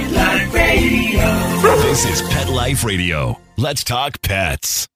Pet Life Radio. This is Pet Life Radio. Let's talk pets.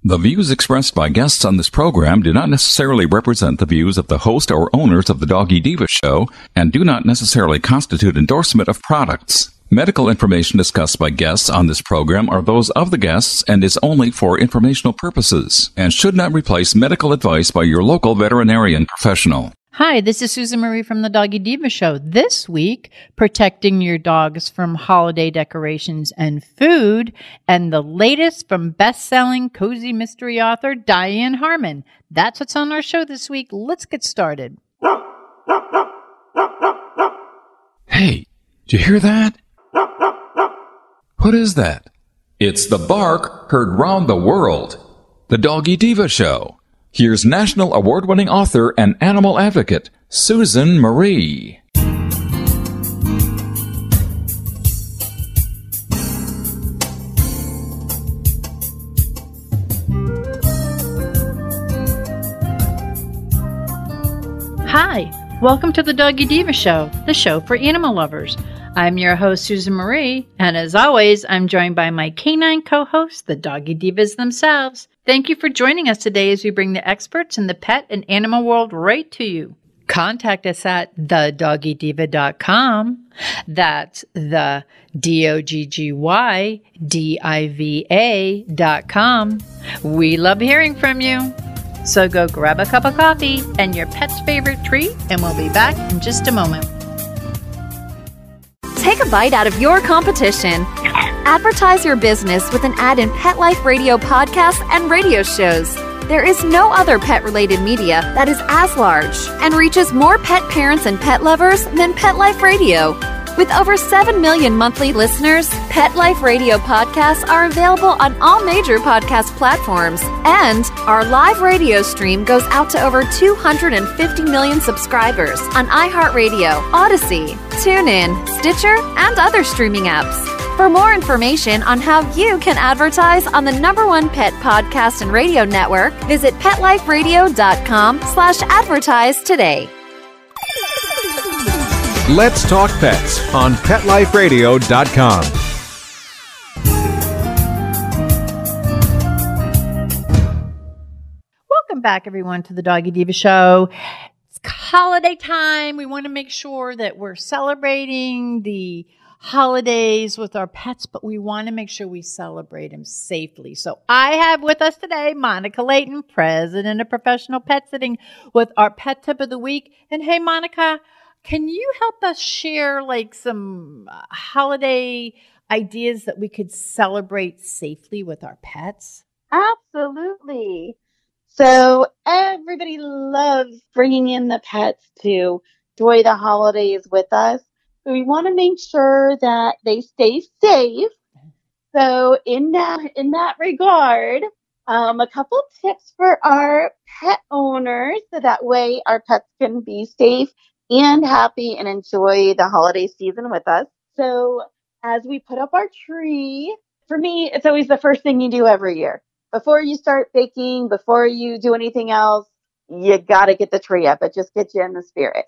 The views expressed by guests on this program do not necessarily represent the views of the host or owners of the Doggy Diva show and do not necessarily constitute endorsement of products. Medical information discussed by guests on this program are those of the guests and is only for informational purposes and should not replace medical advice by your local veterinarian professional. Hi, this is Susan Marie from the Doggy Diva Show. This week, protecting your dogs from holiday decorations and food, and the latest from best-selling cozy mystery author Dianne Harman. That's what's on our show this week. Let's get started. Hey, did you hear that? What is that? It's the bark heard round the world. The Doggy Diva Show. Here's national award-winning author and animal advocate, Susan Marie. Hi, welcome to the Doggy Diva Show, the show for animal lovers. I'm your host, Susan Marie, and as always, I'm joined by my canine co-hosts, the Doggy Divas themselves. Thank you for joining us today as we bring the experts in the pet and animal world right to you. Contact us at thedoggydiva.com. That's the DOGGYDIVA.com. We love hearing from you. So go grab a cup of coffee and your pet's favorite treat, and we'll be back in just a moment. Take a bite out of your competition. Advertise your business with an ad in Pet Life Radio podcasts and radio shows. There is no other pet-related media that is as large and reaches more pet parents and pet lovers than Pet Life Radio. With over 7 million monthly listeners, Pet Life Radio podcasts are available on all major podcast platforms, and our live radio stream goes out to over 250 million subscribers on iHeartRadio, Odyssey, TuneIn, Stitcher, and other streaming apps. For more information on how you can advertise on the #1 pet podcast and radio network, visit PetLifeRadio.com/advertise today. Let's Talk Pets on PetLifeRadio.com. Welcome back, everyone, to the Doggy Diva Show. It's holiday time. We want to make sure that we're celebrating the holidays with our pets, but we want to make sure we celebrate them safely. So I have with us today Monica Leighton, president of Professional Pet Sitting, with our pet tip of the week. And hey, Monica, can you help us share like some holiday ideas that we could celebrate safely with our pets? Absolutely. So everybody loves bringing in the pets to enjoy the holidays with us. So we want to make sure that they stay safe. So in that regard, a couple tips for our pet owners so that way our pets can be safe and happy and enjoy the holiday season with us. So as we put up our tree, for me, it's always the first thing you do every year. Before you start baking, before you do anything else, you got to get the tree up. It just gets you in the spirit.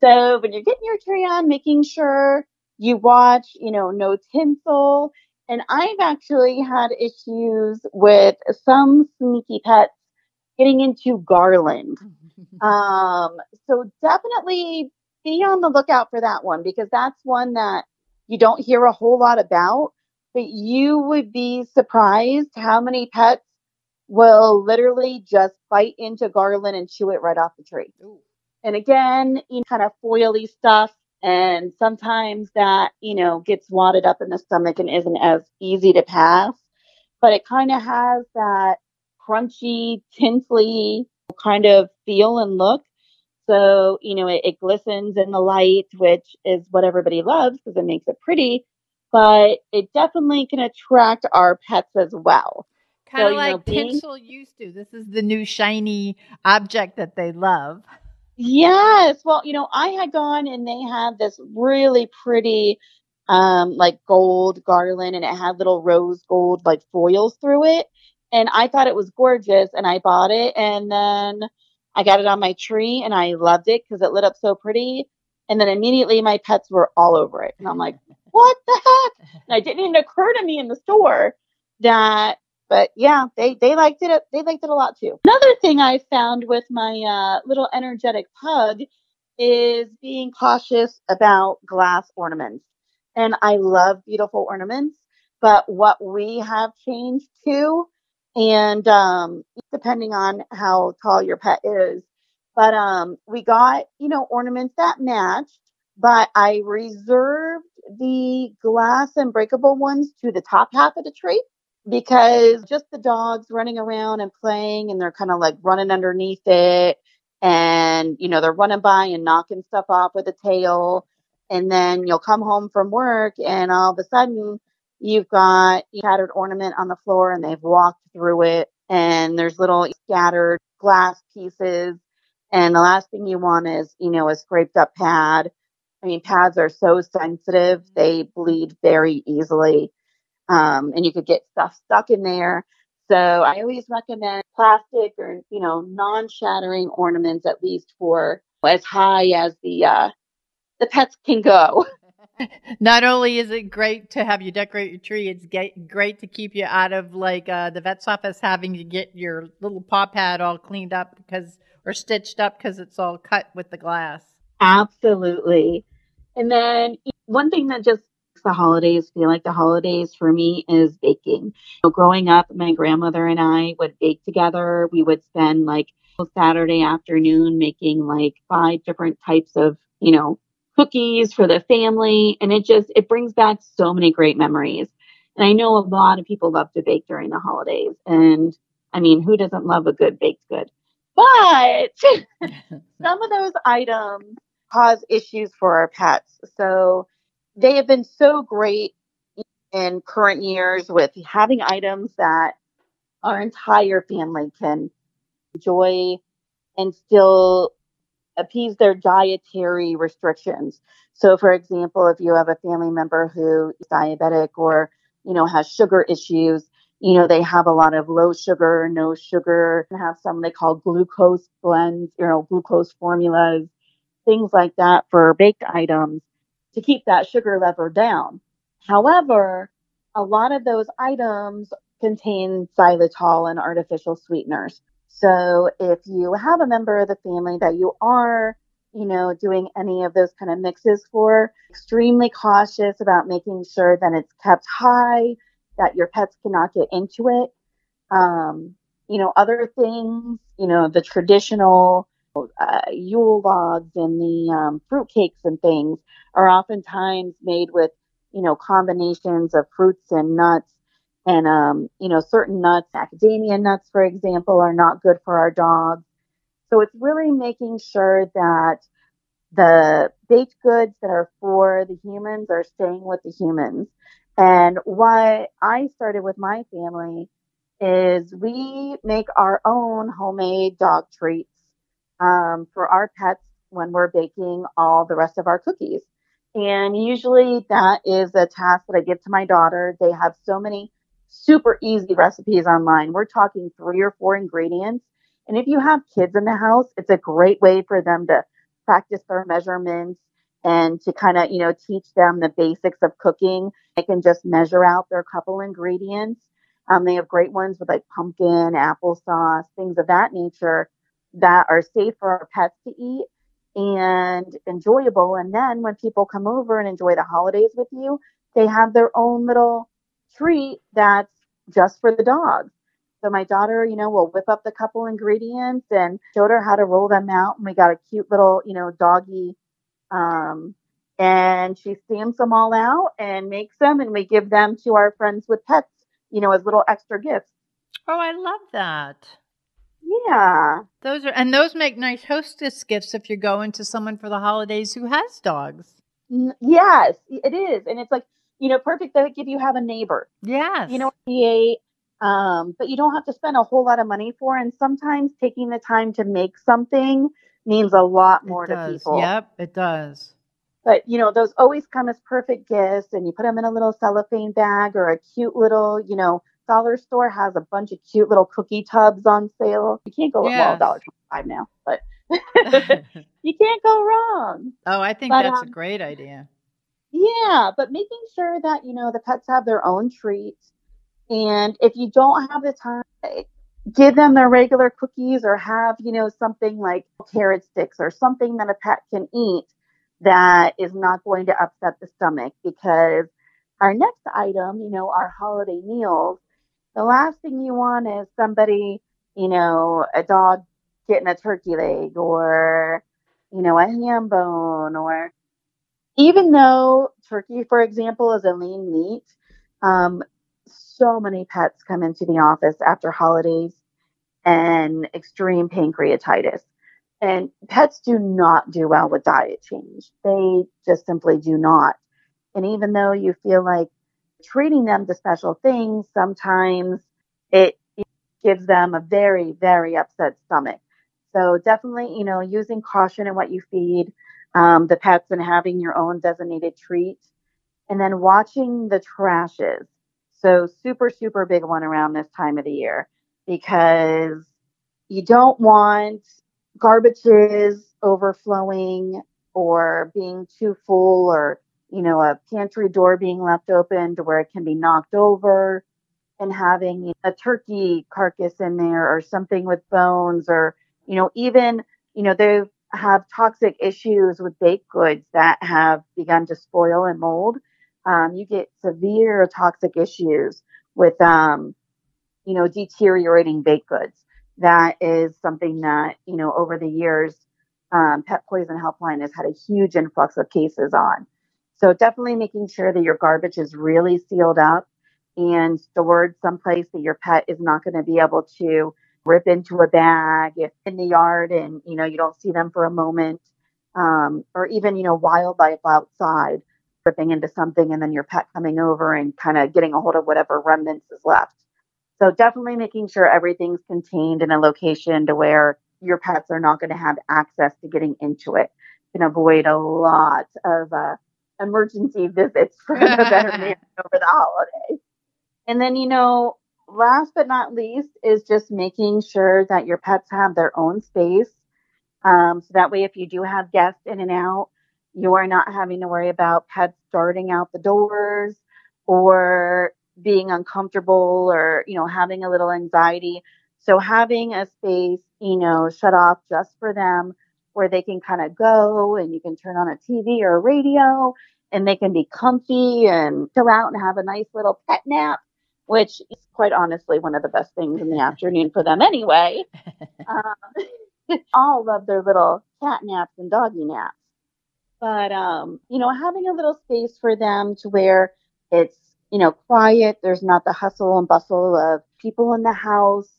So when you're getting your tree on, making sure you watch, no tinsel. And I've actually had issues with some sneaky pets getting into garland. So definitely be on the lookout for that one, because that's one that you don't hear a whole lot about, but you would be surprised how many pets will literally just bite into garland and chew it right off the tree. Ooh. And again, kind of foily stuff. And sometimes that, gets wadded up in the stomach and isn't as easy to pass. But it kind of has that crunchy, tinsely kind of feel and look. So, it glistens in the light, which is what everybody loves because it makes it pretty. But it definitely can attract our pets as well. Kind of like tinsel used to. This is the new shiny object that they love. Yes. Well, I had gone and they had this really pretty, like gold garland, and it had little rose gold, like foils through it. And I thought it was gorgeous, and I bought it, and then I got it on my tree and I loved it because it lit up so pretty. And then immediately my pets were all over it. And I'm like, what the heck? And it didn't even occur to me in the store that, but yeah, they liked it. They liked it a lot too. Another thing I found with my little energetic pug is being cautious about glass ornaments. And I love beautiful ornaments, but what we have changed to, and depending on how tall your pet is, but we got, ornaments that matched, but I reserved the glass and breakable ones to the top half of the tree because just the dogs running around and playing and they're kind of like running underneath it and they're running by and knocking stuff off with a tail, and then you'll come home from work and all of a sudden you've got a shattered ornament on the floor and they've walked through it and there's little scattered glass pieces, and the last thing you want is a scraped up pad. I mean, pads are so sensitive, they bleed very easily, and you could get stuff stuck in there. So I always recommend plastic or, non-shattering ornaments, at least for as high as the pets can go. Not only is it great to have you decorate your tree, it's great to keep you out of like the vet's office having to get your little paw pad all cleaned up or stitched up because it's all cut with the glass. Absolutely. And then one thing that just makes the holidays feel like the holidays for me is baking. Growing up, my grandmother and I would bake together. We would spend like Saturday afternoon making like 5 different types of, cookies for the family. And it brings back so many great memories. And I know a lot of people love to bake during the holidays. And I mean, who doesn't love a good baked good? But some of those items cause issues for our pets. So they have been so great in current years with having items that our entire family can enjoy and still appease their dietary restrictions. So, for example, if you have a family member who is diabetic or, has sugar issues, they have a lot of low sugar, no sugar, and have some they call glucose blends, glucose formulas, things like that for baked items to keep that sugar level down. However, a lot of those items contain xylitol and artificial sweeteners. So if you have a member of the family that you are, doing any of those kind of mixes for, extremely cautious about making sure that it's kept high, that your pets cannot get into it. Other things, the traditional Yule logs and the fruit cakes and things are oftentimes made with, combinations of fruits and nuts. And, certain nuts, macadamia nuts, for example, are not good for our dogs. So it's really making sure that the baked goods that are for the humans are staying with the humans. And what I started with my family is we make our own homemade dog treats for our pets when we're baking all the rest of our cookies. And usually that is a task that I give to my daughter. They have so many super easy recipes online. We're talking 3 or 4 ingredients. And if you have kids in the house, it's a great way for them to practice their measurements and to kind of, teach them the basics of cooking. They can just measure out their couple ingredients. They have great ones with like pumpkin, applesauce, things of that nature that are safe for our pets to eat and enjoyable. And then when people come over and enjoy the holidays with you, they have their own little treat that's just for the dogs. So my daughter, will whip up the couple ingredients and showed her how to roll them out. And we got a cute little, doggy. And she stamps them all out and makes them, and we give them to our friends with pets, as little extra gifts. Oh, I love that. Yeah. Those make nice hostess gifts if you're going to someone for the holidays who has dogs. Yes, it is. And it's like, perfect that if you have a neighbor. Yes. But you don't have to spend a whole lot of money for it. And sometimes taking the time to make something means a lot more to people. Yep, it does. But, those always come as perfect gifts, and you put them in a little cellophane bag or a cute little, dollar store has a bunch of cute little cookie tubs on sale. You can't go at Dollar $25 now, but You can't go wrong. Oh, I think But that's a great idea. yeah, but making sure that, the pets have their own treats. And if you don't have the time, give them their regular cookies or have, something like carrot sticks or something that a pet can eat that is not going to upset the stomach. Because our next item, our holiday meals, the last thing you want is somebody, a dog getting a turkey leg or, a ham bone, or even though turkey, for example, is a lean meat, um, so many pets come into the office after holidays and extreme pancreatitis. And pets do not do well with diet change. They just simply do not. And even though you feel like treating them to special things, sometimes it gives them a very, very upset stomach. So definitely, using caution in what you feed the pets and having your own designated treat. And then watching the trashes. So super, super big one around this time of the year, because you don't want garbages overflowing or being too full, or, a pantry door being left open to where it can be knocked over, and having a turkey carcass in there or something with bones, or, even, they have toxic issues with baked goods that have begun to spoil and mold. You get severe toxic issues with, deteriorating baked goods. That is something that, over the years, Pet Poison Helpline has had a huge influx of cases on. So definitely making sure that your garbage is really sealed up and stored someplace that your pet is not going to be able to rip into a bag in the yard, and, you don't see them for a moment, or even, wildlife outside ripping into something and then your pet coming over and kind of getting a hold of whatever remnants is left. So definitely making sure everything's contained in a location to where your pets are not going to have access to getting into it. Can avoid a lot of emergency visits for the veterinarian over the holiday. And then, last but not least is just making sure that your pets have their own space. So that way, if you do have guests in and out, you are not having to worry about pets darting out the doors or being uncomfortable, or, having a little anxiety. So having a space, shut off just for them, where they can kind of go and you can turn on a TV or a radio and they can be comfy and chill out and have a nice little pet nap, which is quite honestly one of the best things in the afternoon for them anyway. All love their little cat naps and doggy naps. But, having a little space for them to where it's, quiet, there's not the hustle and bustle of people in the house,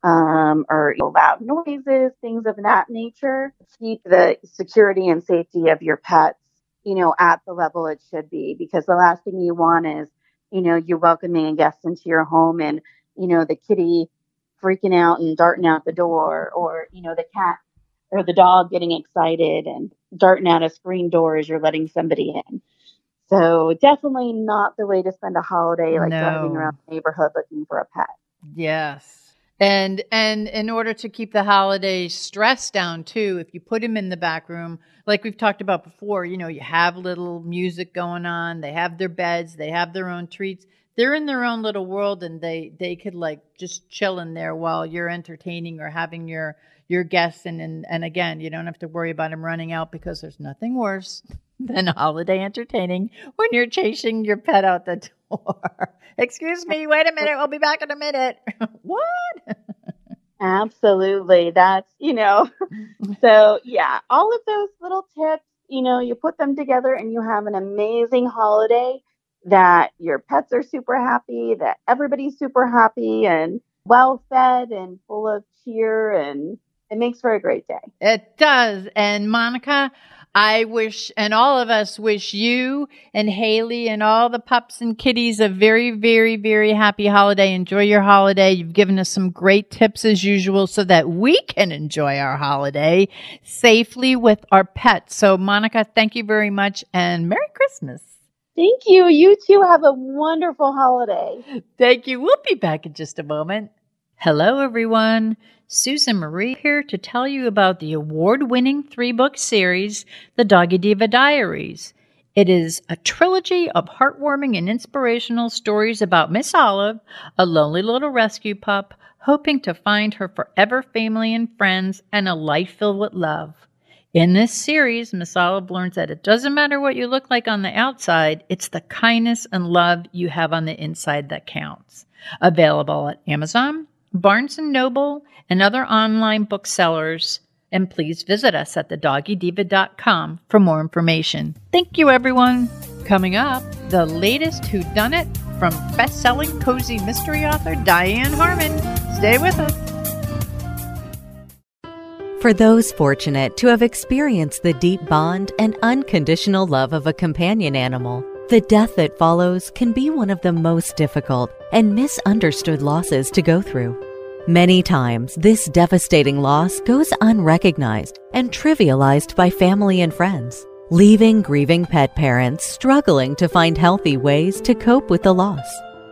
or loud noises, things of that nature. Keep the security and safety of your pets, at the level it should be, because the last thing you want is, you're welcoming a guest into your home and, the kitty freaking out and darting out the door, or, the cat or the dog getting excited and darting out a screen door as you're letting somebody in. So definitely not the way to spend a holiday, like driving around the neighborhood looking for a pet. Yes. And in order to keep the holiday stress down too, if you put them in the back room, like we've talked about before, you have little music going on, they have their beds, they have their own treats. They're in their own little world, and they could like just chill in there while you're entertaining or having your guests. And again, you don't have to worry about them running out, because there's nothing worse than holiday entertaining when you're chasing your pet out the door. Excuse me, wait a minute, we'll be back in a minute. What? Absolutely. That's, so yeah, all of those little tips, you put them together and you have an amazing holiday that your pets are super happy, that everybody's super happy and well fed and full of cheer, and it makes for a great day. It does. And Monica, I wish, and all of us wish you and Haley and all the pups and kitties a very, very, very happy holiday. Enjoy your holiday. You've given us some great tips as usual so that we can enjoy our holiday safely with our pets. So Monica, thank you very much, and Merry Christmas. Thank you. You too have a wonderful holiday. Thank you. We'll be back in just a moment. Hello, everyone. Susan Marie here to tell you about the award-winning 3-book series, The Doggy Diva Diaries. It is a trilogy of heartwarming and inspirational stories about Miss Olive, a lonely little rescue pup, hoping to find her forever family and friends and a life filled with love. In this series, Miss Olive learns that it doesn't matter what you look like on the outside, it's the kindness and love you have on the inside that counts. Available at Amazon, Barnes & Noble, and other online booksellers. And please visit us at thedoggydiva.com for more information. Thank you, everyone. Coming up, the latest whodunit from best-selling cozy mystery author Dianne Harman. Stay with us. For those fortunate to have experienced the deep bond and unconditional love of a companion animal, the death that follows can be one of the most difficult and misunderstood losses to go through. Many times, this devastating loss goes unrecognized and trivialized by family and friends, leaving grieving pet parents struggling to find healthy ways to cope with the loss.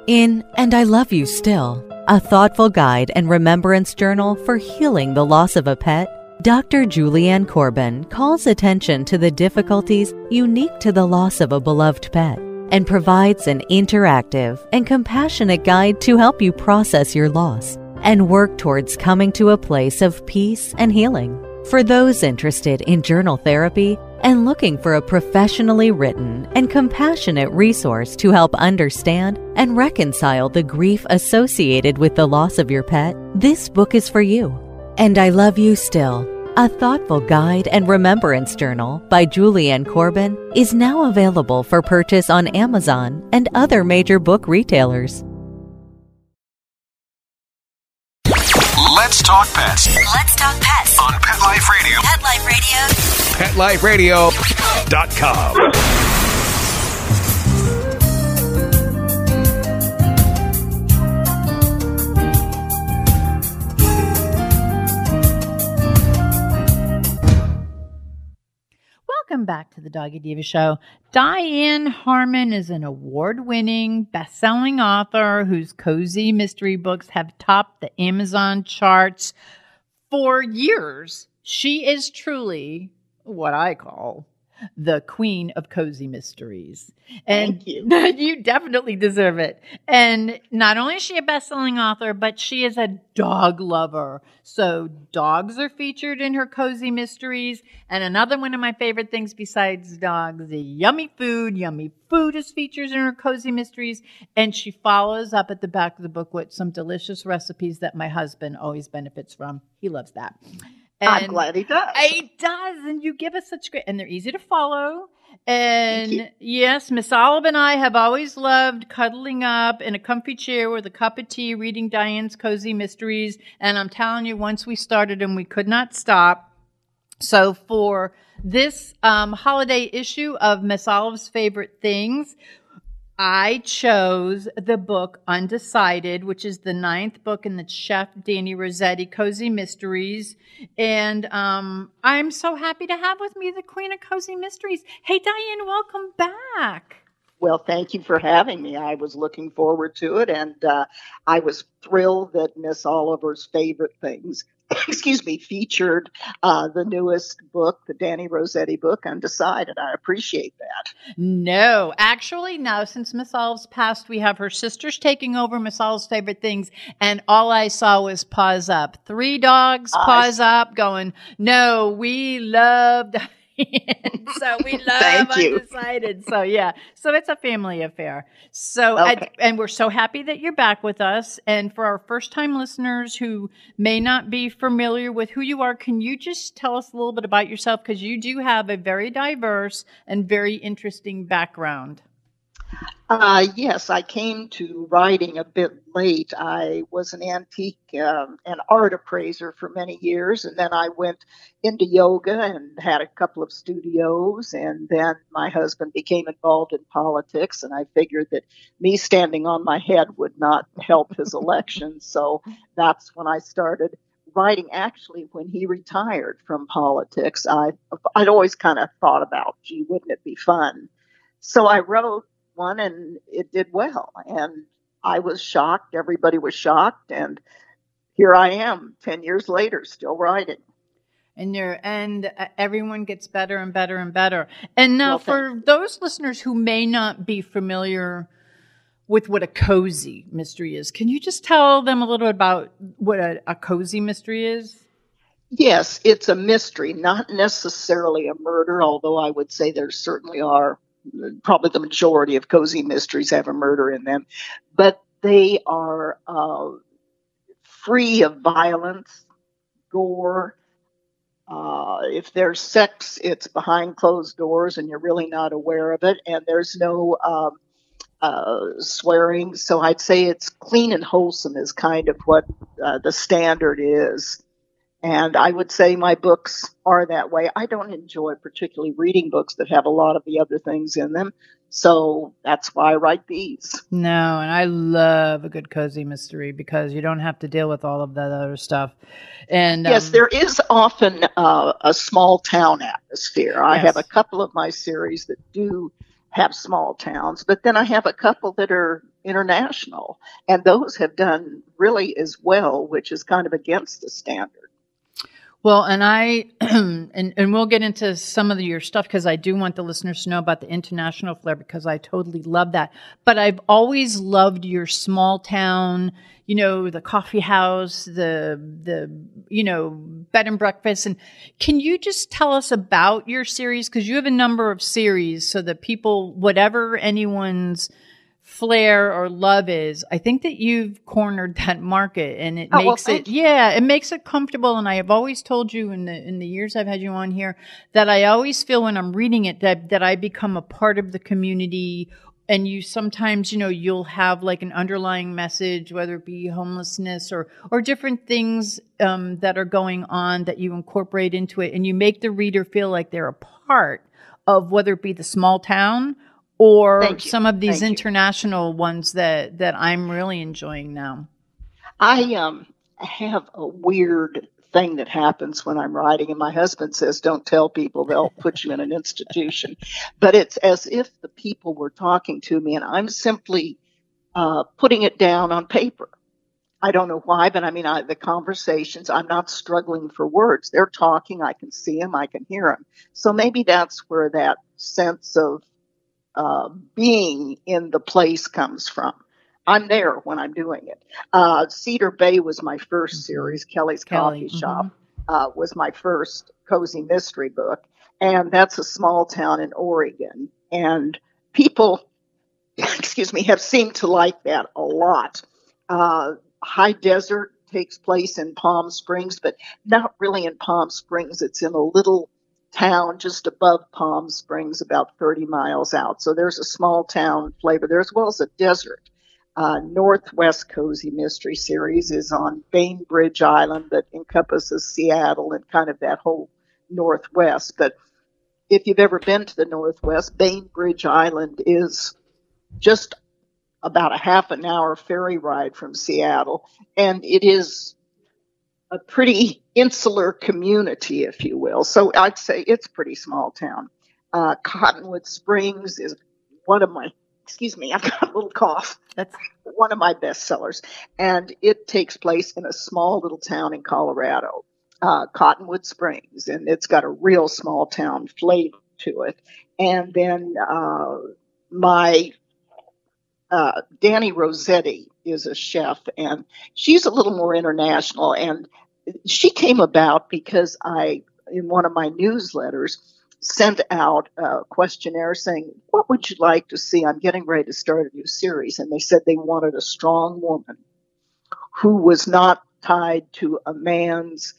In And I Love You Still, a thoughtful guide and remembrance journal for healing the loss of a pet, Dr. Julianne Corbin calls attention to the difficulties unique to the loss of a beloved pet and provides an interactive and compassionate guide to help you process your loss and work towards coming to a place of peace and healing. For those interested in journal therapy and looking for a professionally written and compassionate resource to help understand and reconcile the grief associated with the loss of your pet, this book is for you. And I Love You Still, a thoughtful guide and remembrance journal by Julianne Corbin, is now available for purchase on Amazon and other major book retailers. Let's talk pets Let's talk pets on Pet Life Radio. Pet Life Radio. PetLifeRadio.com. Welcome back to the Doggy Diva Show. Dianne Harman is an award-winning, best-selling author whose cozy mystery books have topped the Amazon charts for years. She is truly what I call the queen of cozy mysteries. And Thank you. You definitely deserve it. And not only is she a best-selling author, but she is a dog lover. So dogs are featured in her cozy mysteries. And another one of my favorite things besides dogs, the yummy food. Yummy food is featured in her cozy mysteries. And she follows up at the back of the book with some delicious recipes that my husband always benefits from. He loves that. I'm glad he does. He does, and you give us such great, and they're easy to follow. And yes, Miss Olive and I have always loved cuddling up in a comfy chair with a cup of tea, reading Diane's cozy mysteries. And I'm telling you, once we started them, we could not stop. So for this holiday issue of Miss Olive's Favorite Things, I chose the book Undecided, which is the 9th book in the Chef Dani Rosetti Cozy Mysteries. And I'm so happy to have with me the Queen of Cozy Mysteries. Hey, Dianne, welcome back. Well, thank you for having me. I was looking forward to it, and I was thrilled that Miss Oliver's Favorite Things featured the newest book, the Dani Rosetti book, Undecided. I appreciate that. No, actually, no. Since Miss Olive's passed, we have her sisters taking over Miss Olive's Favorite Things, and all I saw was paws up. 3 dogs, paws up, going, no, we loved... So we love Undecided. So yeah, so it's a family affair. So okay. And we're so happy that you're back with us. And for our first-time listeners who may not be familiar with who you are, can you just tell us a little bit about yourself? Because you do have a very diverse and very interesting background. Yes, I came to writing a bit late. I was an antique and art appraiser for many years, and then I went into yoga and had a couple of studios, and then my husband became involved in politics, and I figured that me standing on my head would not help his election, so that's when I started writing. Actually, when he retired from politics, I'd always kind of thought about, gee, wouldn't it be fun? So I wrote one, and it did well, and I was shocked. Everybody was shocked, and here I am 10 years later, still writing. And everyone gets better and better and better. And now, Well, for those listeners who may not be familiar with what a cozy mystery is, can you just tell them a little about what a cozy mystery is? Yes, it's a mystery, not necessarily a murder, although I would say there certainly are. Probably the majority of cozy mysteries have a murder in them, but they are free of violence, gore. If there's sex, it's behind closed doors and you're really not aware of it. And there's no swearing. So I'd say it's clean and wholesome is kind of what the standard is. And I would say my books are that way. I don't enjoy particularly reading books that have a lot of the other things in them. So that's why I write these. No, and I love a good cozy mystery because you don't have to deal with all of that other stuff. And yes, there is often a small town atmosphere. I have a couple of my series that do have small towns, but then I have a couple that are international, and those have done really as well, which is kind of against the standard. Well, and I and we'll get into some of your stuff because I do want the listeners to know about the international flair because I totally love that. But I've always loved your small town, the coffee house, the bed and breakfast. And can you just tell us about your series? Because you have a number of series so that people, whatever anyone's flair or love is, I think that you've cornered that market, and it makes it makes it comfortable. And I have always told you in the years I've had you on here that I always feel when I'm reading it that I become a part of the community. And you sometimes, you'll have like an underlying message, whether it be homelessness or different things that are going on that you incorporate into it, and you make the reader feel like they're a part of whether it be the small town or some of these international ones that I'm really enjoying now. I have a weird thing that happens when I'm writing, and my husband says, don't tell people, they'll put you in an institution. But it's as if the people were talking to me, and I'm simply putting it down on paper. I don't know why, but I mean, the conversations, I'm not struggling for words. They're talking, I can see them, I can hear them. So maybe that's where that sense of being in the place comes from. I'm there when I'm doing it. Cedar Bay was my first series. Kelly's Coffee Shop was my first cozy mystery book. And that's a small town in Oregon. And people, have seemed to like that a lot. High Desert takes place in Palm Springs, but not really in Palm Springs. It's in a little town just above Palm Springs, about 30 miles out. So there's a small town flavor there as well as a desert. Northwest Cozy Mystery Series is on Bainbridge Island that encompasses Seattle and kind of that whole Northwest. But if you've ever been to the Northwest, Bainbridge Island is just about a half an hour ferry ride from Seattle. And it is a pretty insular community, if you will. So I'd say it's a pretty small town. Cottonwood Springs is one of my, I've got a little cough. That's one of my bestsellers. And it takes place in a small little town in Colorado, Cottonwood Springs. And it's got a real small town flavor to it. And then Dani Rosetti is a chef, and she's a little more international. And she came about because I, in one of my newsletters, sent out a questionnaire saying, what would you like to see? I'm getting ready to start a new series. And they said they wanted a strong woman who was not tied to a man's,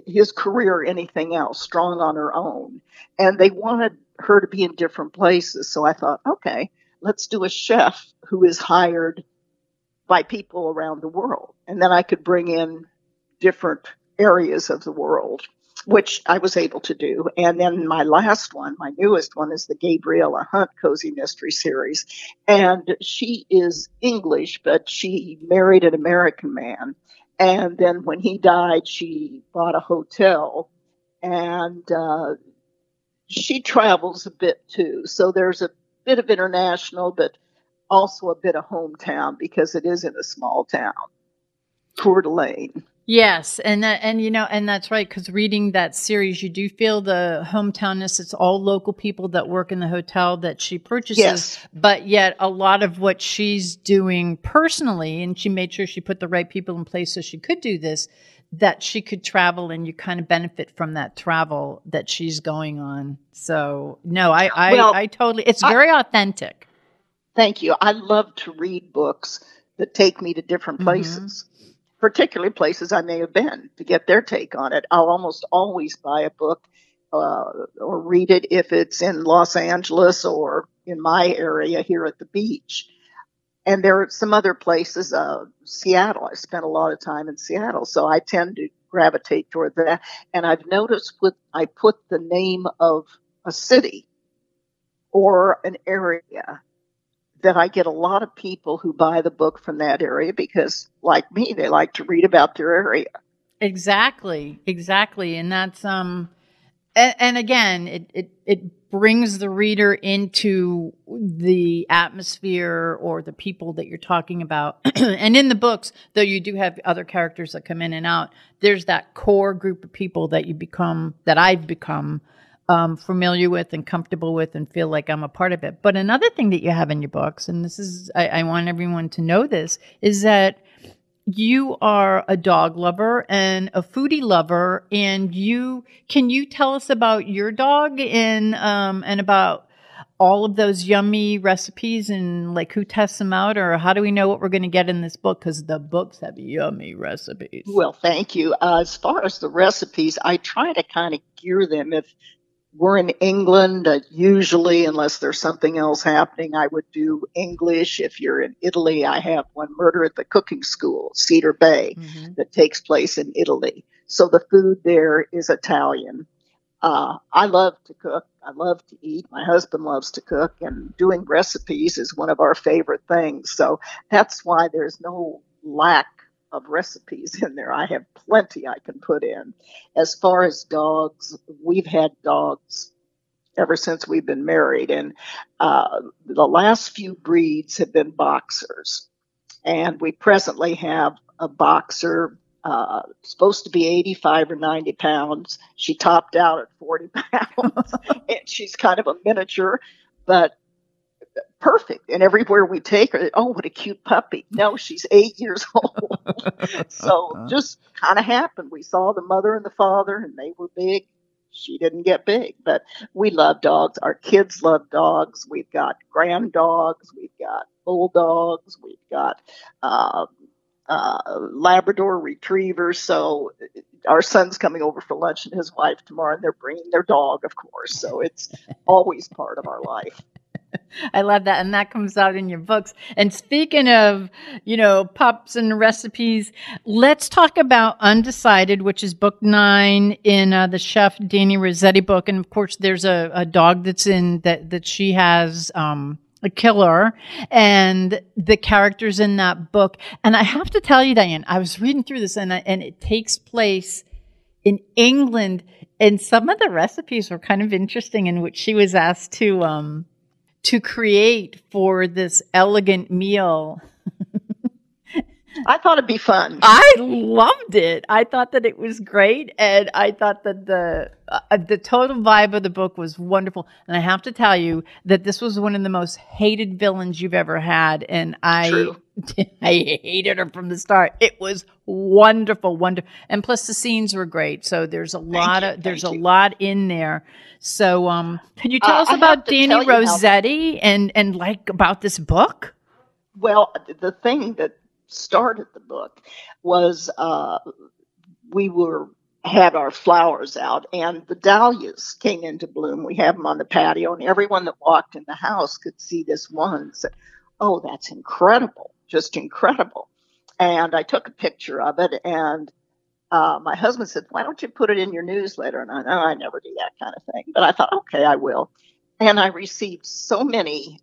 his career or anything else, strong on her own. And they wanted her to be in different places. So I thought, okay, let's do a chef who is hired by people around the world. And then I could bring in different areas of the world, which I was able to do. And then my last one, my newest one, is the Gabriella Hunt Cozy Mystery Series. And she is English, but she married an American man. And then when he died, she bought a hotel. And she travels a bit too. So there's a bit of international, but also a bit of hometown because it is in a small town. Coeur d'Alene. Yes, and that's right, because reading that series, you do feel the hometownness. It's all local people that work in the hotel that she purchases, Yes. but yet a lot of what she's doing personally, and she made sure she put the right people in place so she could do this, that she could travel, and you kind of benefit from that travel that she's going on. So no, I totally, it's very authentic. Thank you. I love to read books that take me to different places. Particularly places I may have been, to get their take on it. I'll almost always buy a book or read it if it's in Los Angeles or in my area here at the beach. And there are some other places, Seattle. I spent a lot of time in Seattle, so I tend to gravitate toward that. And I've noticed I put the name of a city or an area, that I get a lot of people who buy the book from that area because, like me, they like to read about their area. Exactly. And that's and again, it brings the reader into the atmosphere or the people that you're talking about. And in the books, though you do have other characters that come in and out, there's that core group of people that I've become familiar with and comfortable with and feel like I'm a part of it. But another thing that you have in your books, and this is, I want everyone to know this, is that you are a dog lover and a foodie lover. And can you tell us about your dog and about all of those yummy recipes and like who tests them out, or how do we know what we're going to get in this book? Because the books have yummy recipes. Well, thank you. As far as the recipes, I try to kind of gear them. If we're in England, usually, unless there's something else happening, I would do English. If you're in Italy, I have one, Murder at the Cooking School, Cedar Bay, that takes place in Italy. So the food there is Italian. I love to cook. I love to eat. My husband loves to cook, and doing recipes is one of our favorite things. So that's why there's no lack of recipes in there. I have plenty I can put in. As far as dogs, we've had dogs ever since we've been married, and the last few breeds have been boxers. And we presently have a boxer supposed to be 85 or 90 pounds. She topped out at 40 pounds, and she's kind of a miniature, but perfect. And everywhere we take her, oh, what a cute puppy. No, she's 8 years old. So just kind of happened. We saw the mother and the father, and they were big. She didn't get big, but we love dogs. Our kids love dogs. We've got grand dogs. We've got bulldogs. We've got Labrador retrievers. So our son's coming over for lunch and his wife tomorrow, and they're bringing their dog, of course. So it's always part of our life. I love that. And that comes out in your books. And speaking of, pups and recipes, let's talk about Undecided, which is book 9 in the chef Dani Rosetti book. And of course, there's a dog that's in that she has, a killer, and the characters in that book. And I have to tell you, Dianne, I was reading through this and it takes place in England. And some of the recipes were kind of interesting, in which she was asked to create for this elegant meal. I thought it'd be fun. I loved it. I thought that it was great, and I thought that the total vibe of the book was wonderful. And I have to tell you that this was one of the most hated villains you've ever had, and I hated her from the start. It was wonderful, and plus the scenes were great. So there's a lot in there. So can you tell us about Dani Rosetti and like about this book? Well, the thing that started the book was we had our flowers out, and the dahlias came into bloom. We have them on the patio, and everyone that walked in the house could see this one and said, "Oh, that's incredible, just incredible." And I took a picture of it, and my husband said, "Why don't you put it in your newsletter?" And I never do that kind of thing, but I thought, okay, I will. And I received so many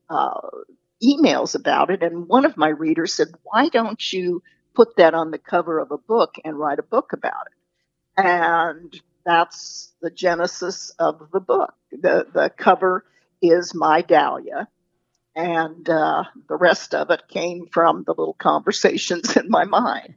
emails about it, and one of my readers said, "Why don't you put that on the cover of a book and write a book about it?" And that's the genesis of the book. The cover is my dahlia, And the rest of it came from the little conversations in my mind.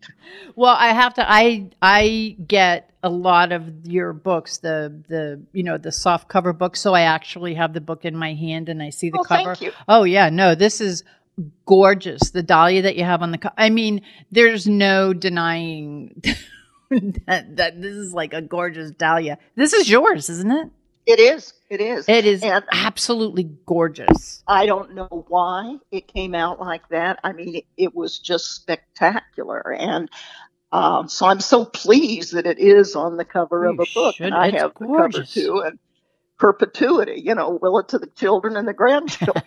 Well, I get a lot of your books, the soft cover books. So I actually have the book in my hand and I see the cover. Thank you. Oh yeah, no, this is gorgeous. The dahlia that you have on the cover. I mean, there's no denying that this is like a gorgeous dahlia. This is yours, isn't it? It is. It is. It is and absolutely gorgeous. I don't know why it came out like that. I mean, it was just spectacular. And so I'm so pleased that it is on the cover of a book. And I have the cover too. And perpetuity, will it to the children and the grandchildren.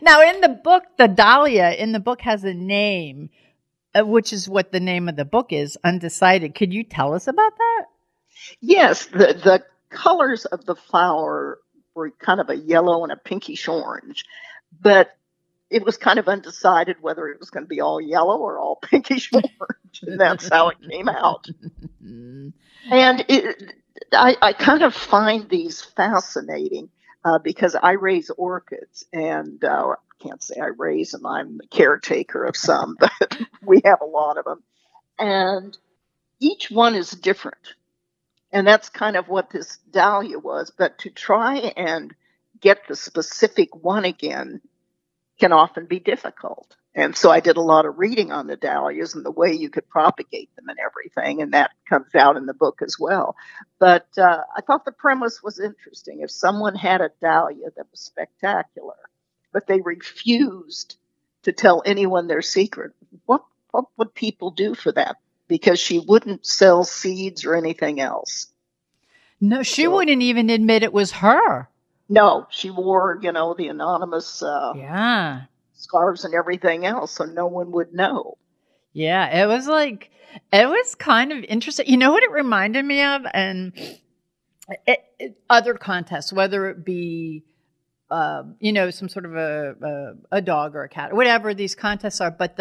Now, in the book, the dahlia in the book has a name, which is what the name of the book is, Undecided. Could you tell us about that? Yes, the colors of the flower were kind of a yellow and a pinkish orange, but it was kind of undecided whether it was going to be all yellow or all pinkish orange, and that's how it came out. And I kind of find these fascinating because I raise orchids, and I can't say I raise them, I'm the caretaker of some, but we have a lot of them. And each one is different. And that's kind of what this dahlia was. But to try and get the specific one again can often be difficult. And so I did a lot of reading on the dahlias and the way you could propagate them and everything. And that comes out in the book as well. But I thought the premise was interesting. If someone had a dahlia that was spectacular, but they refused to tell anyone their secret, what would people do for that? Because she wouldn't sell seeds or anything else. No, she wouldn't even admit it was her. No, she wore, the anonymous scarves and everything else, so no one would know. Yeah, it was kind of interesting. You know what it reminded me of? And other contests, whether it be, some sort of a dog or a cat, or whatever these contests are, but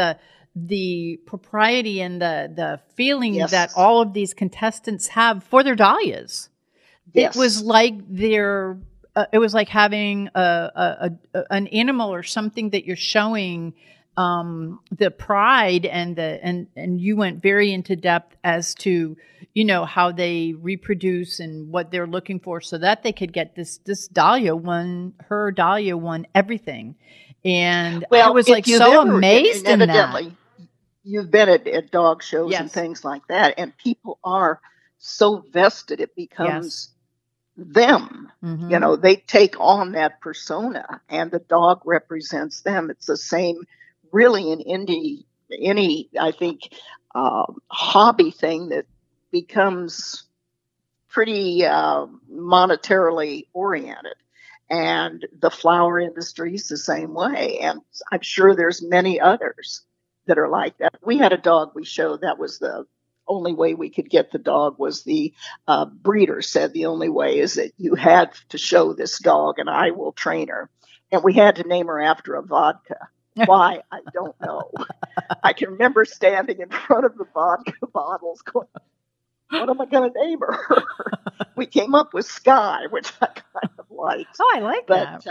the propriety and the feeling that all of these contestants have for their dahlias. Yes. It was like it was like having an animal or something that you're showing the pride and you went very into depth as to how they reproduce and what they're looking for so that they could get this dahlia won everything. And I was like so amazed in that. You've been at dog shows and things like that, and people are so vested it becomes them. Mm-hmm. They take on that persona, and the dog represents them. It's the same, really, in any I think hobby thing that becomes pretty monetarily oriented. And the flower industry is the same way, and I'm sure there's many others that are like that. We had a dog we showed that was the only way we could get the dog was the breeder said the only way is that you had to show this dog and I will train her. And we had to name her after a vodka. Why? I don't know. I can remember standing in front of the vodka bottles going, what am I going to name her? We came up with Sky, which I kind of liked. Oh, I like that.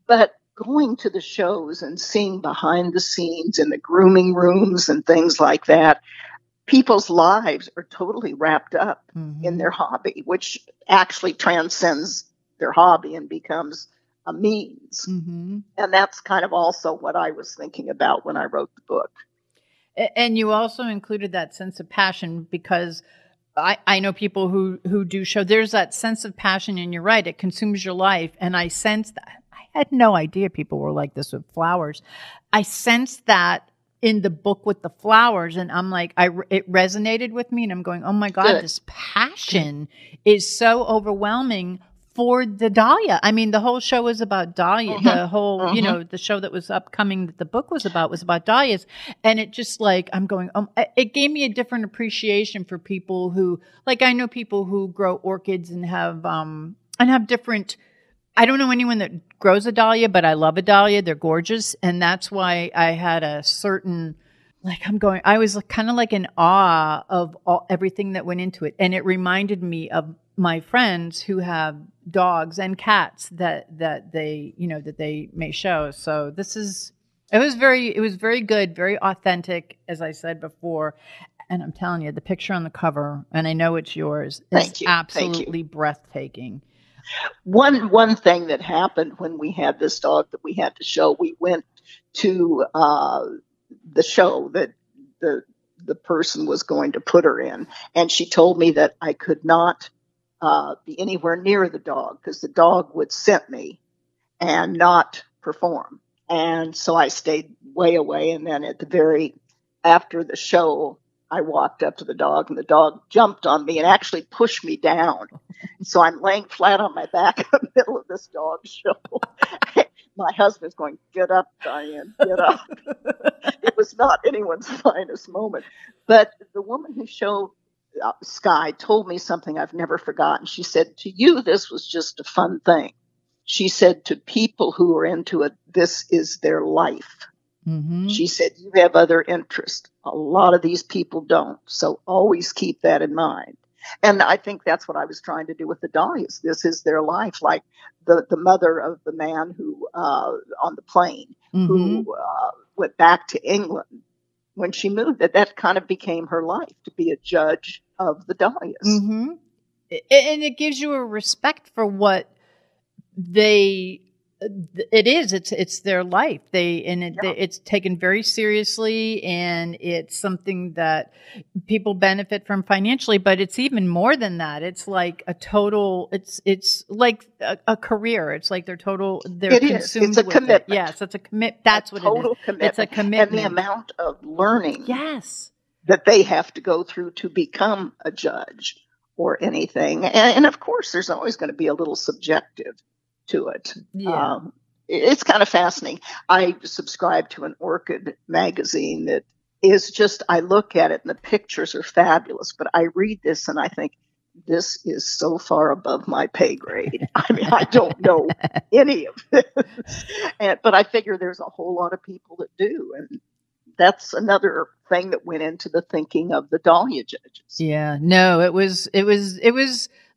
But going to the shows and seeing behind the scenes in the grooming rooms and things like that, people's lives are totally wrapped up in their hobby, which actually transcends their hobby and becomes a means. Mm-hmm. And that's kind of also what I was thinking about when I wrote the book. And you also included that sense of passion because I know people who do show, there's that sense of passion, and you're right, it consumes your life. And I sense that. I had no idea people were like this with flowers. I sensed that in the book with the flowers, and I'm like, it resonated with me, and I'm going, oh my God, this passion is so overwhelming for the dahlia. I mean, the whole show was about dahlia. The whole, the show that was upcoming that the book was about dahlias. And it just like, I'm going, it gave me a different appreciation for people who, like, I know people who grow orchids and have different, I don't know anyone that grows a dahlia, but I love a dahlia. They're gorgeous. And that's why I had a certain, I was kind of like in awe of everything that went into it. And it reminded me of my friends who have dogs and cats that they, that they may show. So it was very good, very authentic, as I said before. And I'm telling you, the picture on the cover, and I know it's yours, is absolutely breathtaking. One thing that happened when we had this dog that we had to show, we went to the show that the person was going to put her in, and she told me that I could not be anywhere near the dog because the dog would scent me and not perform. And so I stayed way away. And then after the show, I walked up to the dog, and the dog jumped on me and actually pushed me down. So I'm laying flat on my back in the middle of this dog show. My husband's going, "Get up, Diane, get up." It was not anyone's finest moment. But the woman who showed Sky told me something I've never forgotten. She said, "To you, this was just a fun thing." She said, "To people who are into it, this is their life." Mm-hmm. She said, "You have other interests. A lot of these people don't. So always keep that in mind." And I think that's what I was trying to do with the Doggies. This is their life. Like the mother of the man who on the plane who went back to England when she moved, that kind of became her life, to be a judge of the Doggies. Mm-hmm. And it gives you a respect for what it's their life. It's taken very seriously, and it's something that people benefit from financially, but it's even more than that. It's like a total, it's like a career. It's like they're consumed. It's a commitment. Yes, it's a commit. That's what total it is. Commitment. It's a commitment. And the amount of learning yes, that they have to go through to become a judge or anything. And of course, there's always going to be a little subjective to it. Yeah. It's kind of fascinating. I subscribe to an orchid magazine that is just, I look at it and the pictures are fabulous, but I read this and I think, this is so far above my pay grade. I mean, I don't know any of this. But I figure there's a whole lot of people that do. And that's another thing that went into the thinking of the Dahlia judges. Yeah, no, it was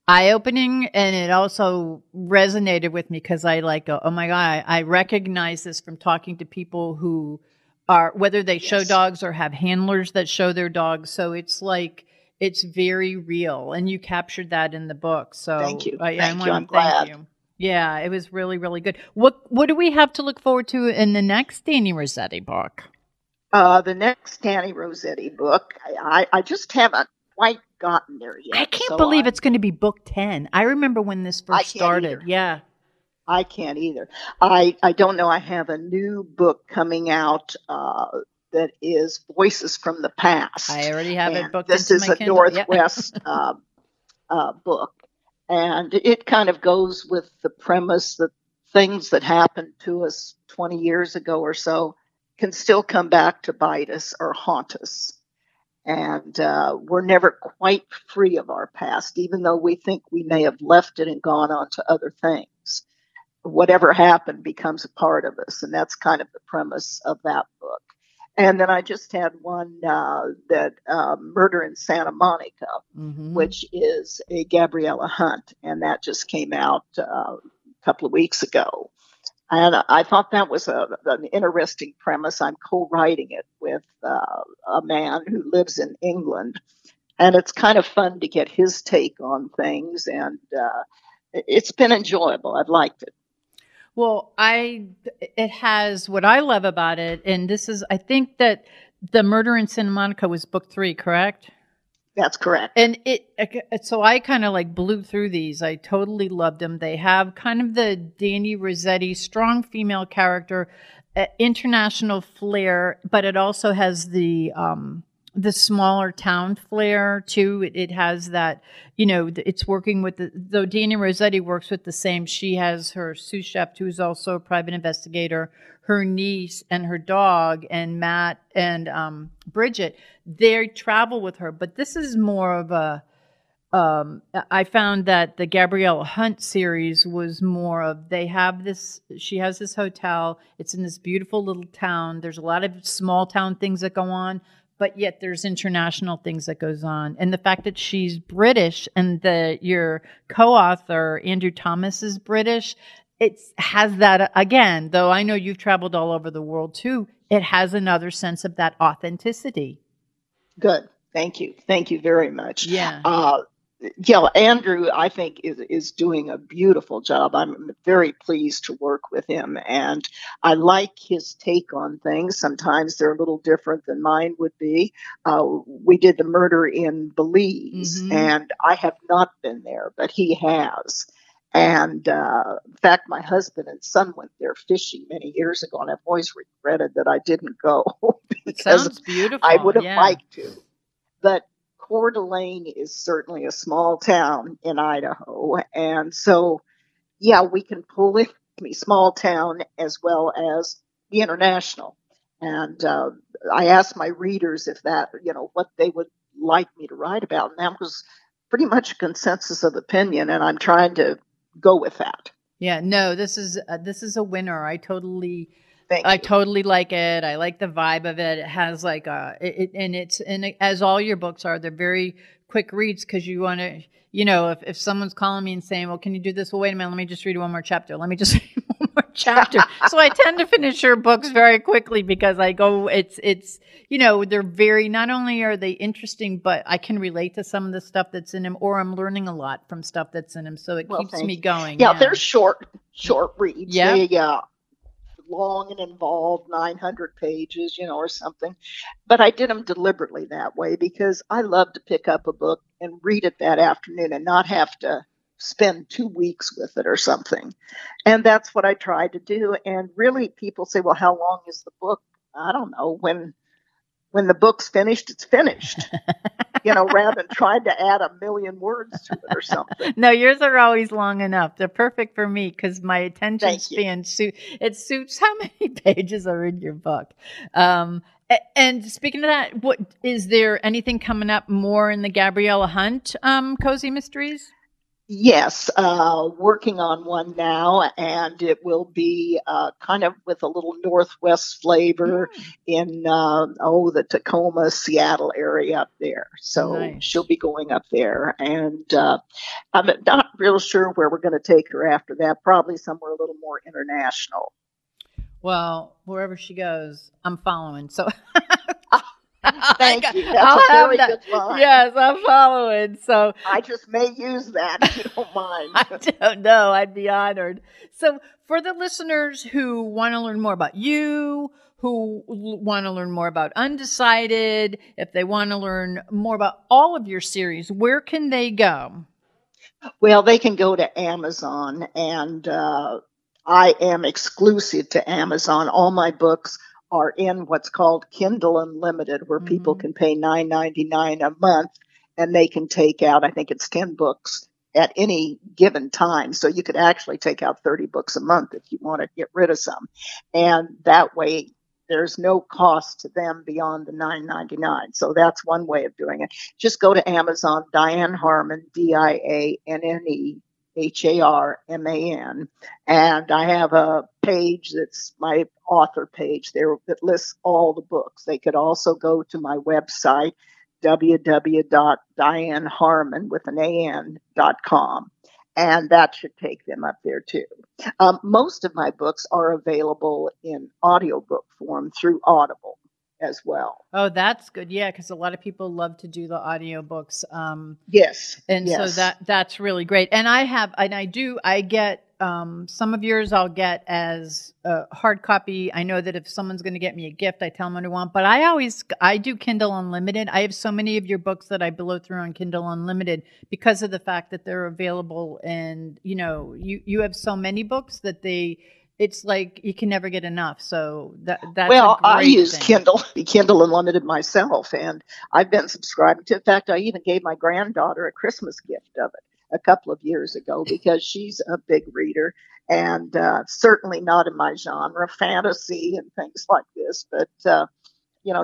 eye-opening, and it also resonated with me because I oh my God, I recognize this from talking to people who are, whether they show dogs or have handlers that show their dogs. So it's like, it's very real, and you captured that in the book. So thank you. I'm glad. Thank you. Yeah, it was really, really good. What do we have to look forward to in the next Dani Rosetti book? The next Dani Rosetti book, I just haven't quite gotten there yet. I can't believe it's going to be book 10. I remember when this first started. Either. Yeah. I can't either. I don't know. I have a new book coming out that is Voices from the Past. I already have it booked. This is a Kindle. Northwest book. And it kind of goes with the premise that things that happened to us 20 years ago or so can still come back to bite us or haunt us. And we're never quite free of our past, even though we think we may have left it and gone on to other things. Whatever happened becomes a part of us. And that's kind of the premise of that book. And then I just had one that Murder in Santa Monica, which is a Gabriella Hunt. And that just came out a couple of weeks ago. And I thought that was an interesting premise. I'm co-writing it with a man who lives in England. And it's kind of fun to get his take on things. And it's been enjoyable. I've liked it. Well, it has what I love about it. And this is, I think that the Murder in Santa Monica was book 3, correct? That's correct. And so I kind of like blew through these. I totally loved them. They have kind of the Dani Rosetti, strong female character, international flair, but it also has the smaller town flair too. It has that, it's working with though Dani Rosetti works with the same. She has her sous chef, who's also a private investigator, her niece and her dog, and Matt and Bridget. They travel with her, but this is more of a. I found that the Gabriella Hunt series was more of, they have this. She has this hotel. It's in this beautiful little town. There's a lot of small town things that go on, but yet there's international things that goes on. And the fact that she's British and your co-author, Andrew Thomas, is British, it has that, again, though I know you've traveled all over the world too, it has another sense of that authenticity. Good. Thank you. Thank you very much. Yeah. Andrew, I think, is doing a beautiful job. I'm very pleased to work with him, and I like his take on things. Sometimes they're a little different than mine would be. We did the murder in Belize, and I have not been there, but he has. And in fact, my husband and son went there fishing many years ago, and I've always regretted that I didn't go because sounds beautiful. I would have liked to. But Coeur d'Alene is certainly a small town in Idaho. And so, we can pull in the small town as well as the international. And I asked my readers if that, what they would like me to write about. And that was pretty much a consensus of opinion. And I'm trying to go with that. Yeah, no, this is a winner. I totally like it. I like the vibe of it. It has like as all your books are, they're very quick reads because you want to, if someone's calling me and saying, well, can you do this? Well, wait a minute, let me just read one more chapter. So I tend to finish your books very quickly because I go, they're very, not only are they interesting, but I can relate to some of the stuff that's in them, or I'm learning a lot from stuff that's in them. So it keeps me going. Yeah, they're short reads. Yeah. Long and involved, 900 pages, or something. But I did them deliberately that way because I love to pick up a book and read it that afternoon and not have to spend 2 weeks with it or something. And that's what I tried to do. And really, people say, well, how long is the book? I don't know. When the book's finished, it's finished. Rather than trying to add 1 million words to it or something. No, yours are always long enough. They're perfect for me because my attention span it suits how many pages are in your book. And speaking of that, what is there anything coming up more in the Gabriella Hunt Cozy Mysteries? Yes, working on one now, and it will be kind of with a little Northwest flavor in the Tacoma, Seattle area up there. So She'll be going up there, and I'm not real sure where we're going to take her after that. Probably somewhere a little more international. Well, wherever she goes, I'm following. So. Thank you. That's a very good line. Yes, I'm following. So I just may use that if you don't mind. I don't know. I'd be honored. So for the listeners who want to learn more about you, who want to learn more about Undecided, if they want to learn more about all of your series, where can they go? Well, they can go to Amazon, and I am exclusive to Amazon. All my books are in what's called Kindle Unlimited, where people can pay $9.99 a month, and they can take out, I think it's 10 books at any given time. So you could actually take out 30 books a month if you want to get rid of some. And that way, there's no cost to them beyond the $9.99. So that's one way of doing it. Just go to Amazon, Dianne Harman, DIANNE. HARMAN, and I have a page that's my author page there that lists all the books. They could also go to my website, www.dianneharman.com, and that should take them up there too. Most of my books are available in audiobook form through Audible as well. Oh, that's good. Yeah, because a lot of people love to do the audiobooks. Yes. And so that's really great. And I get some of yours I'll get as a hard copy. I know that if someone's going to get me a gift, I tell them what I want. But I do Kindle Unlimited. I have so many of your books that I blow through on Kindle Unlimited because of the fact that they're available. And, you have so many books that it's like you can never get enough. So that's I use Kindle Unlimited myself, and I've been subscribing to. In fact, I even gave my granddaughter a Christmas gift of it a couple of years ago because she's a big reader, and certainly not in my genre, fantasy and things like this. But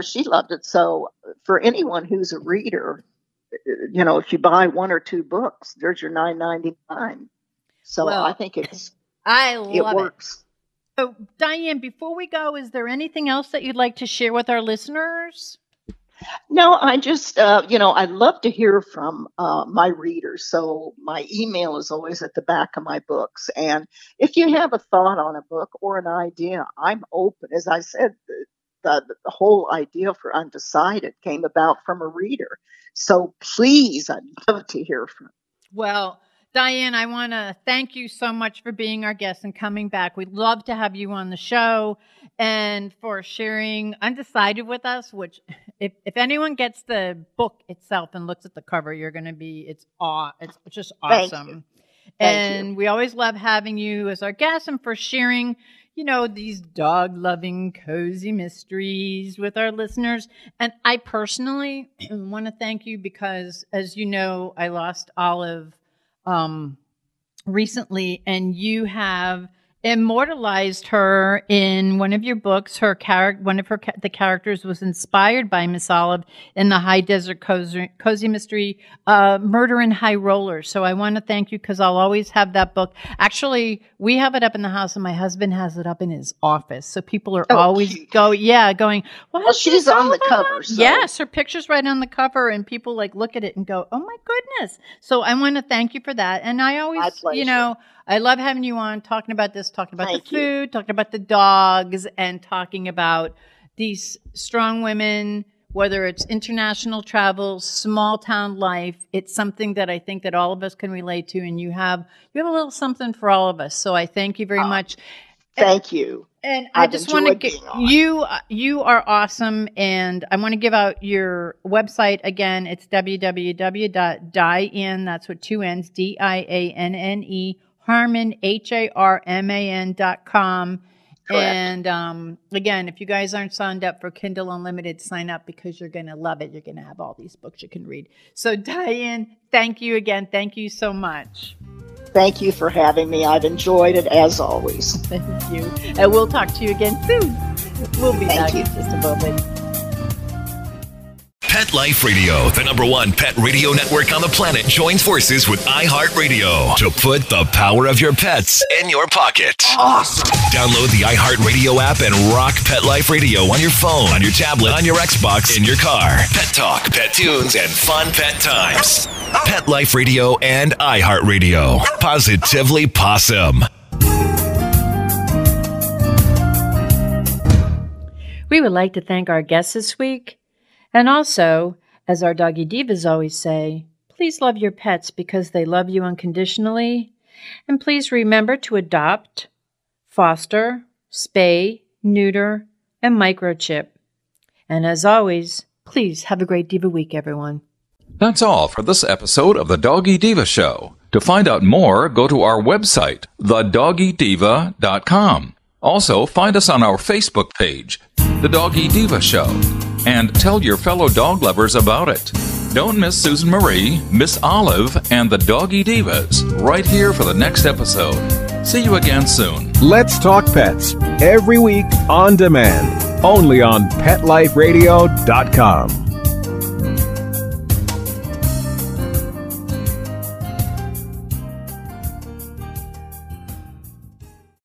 she loved it. So for anyone who's a reader, if you buy 1 or 2 books, there's your $9.99. So I think it works. So, Dianne, before we go, is there anything else that you'd like to share with our listeners? No, I just, I love to hear from my readers. So my email is always at the back of my books. And if you have a thought on a book or an idea, I'm open. As I said, the whole idea for Undecided came about from a reader. So please, I'd love to hear from you. Well, Dianne, I want to thank you so much for being our guest and coming back. We'd love to have you on the show and for sharing Undecided with us, which if anyone gets the book itself and looks at the cover, you're going to be, it's just awesome. Thank you. We always love having you as our guest and for sharing, these dog-loving, cozy mysteries with our listeners. And I personally want to thank you because, as you know, I lost Olive recently, and you have immortalized her in one of your books. The characters was inspired by Miss Olive in the High Desert Cozy Mystery, Murder in High Rollers. So I want to thank you because I'll always have that book. Actually, we have it up in the house, and my husband has it up in his office. So people are always going. Well, she's on the cover. So. Yes, her picture's right on the cover, and people look at it and go, "Oh my goodness!" So I want to thank you for that. And I always, I love having you on, talking about this, talking about the food, talking about the dogs, and talking about these strong women, whether it's international travel, small town life. It's something that I think that all of us can relate to, and you have a little something for all of us. So I thank you very much. Thank you. And I just want to get you are awesome, and I want to give out your website again. It's www.Dianne, that's with 2 N's, Dianne, Harman, HARMAN.com. And again, if you guys aren't signed up for Kindle Unlimited, sign up because you're going to love it. You're going to have all these books you can read. So Dianne, thank you again. Thank you so much. Thank you for having me. I've enjoyed it as always. Thank you. And we'll talk to you again soon. We'll be back in just a moment. Pet Life Radio, the #1 pet radio network on the planet, joins forces with iHeartRadio to put the power of your pets in your pocket. Awesome. Download the iHeartRadio app and rock Pet Life Radio on your phone, on your tablet, on your Xbox, in your car. Pet talk, pet tunes, and fun pet times. Pet Life Radio and iHeartRadio. Positively Possum. We would like to thank our guests this week. And also, as our Doggy Divas always say, please love your pets because they love you unconditionally. And please remember to adopt, foster, spay, neuter, and microchip. And as always, please have a great Diva week, everyone. That's all for this episode of the Doggy Diva Show. To find out more, go to our website, thedoggydiva.com. Also, find us on our Facebook page, The Doggy Diva Show, and tell your fellow dog lovers about it. Don't miss Susan Marie, Miss Olive, and the Doggy Divas right here for the next episode. See you again soon. Let's Talk Pets, every week on demand, only on PetLifeRadio.com.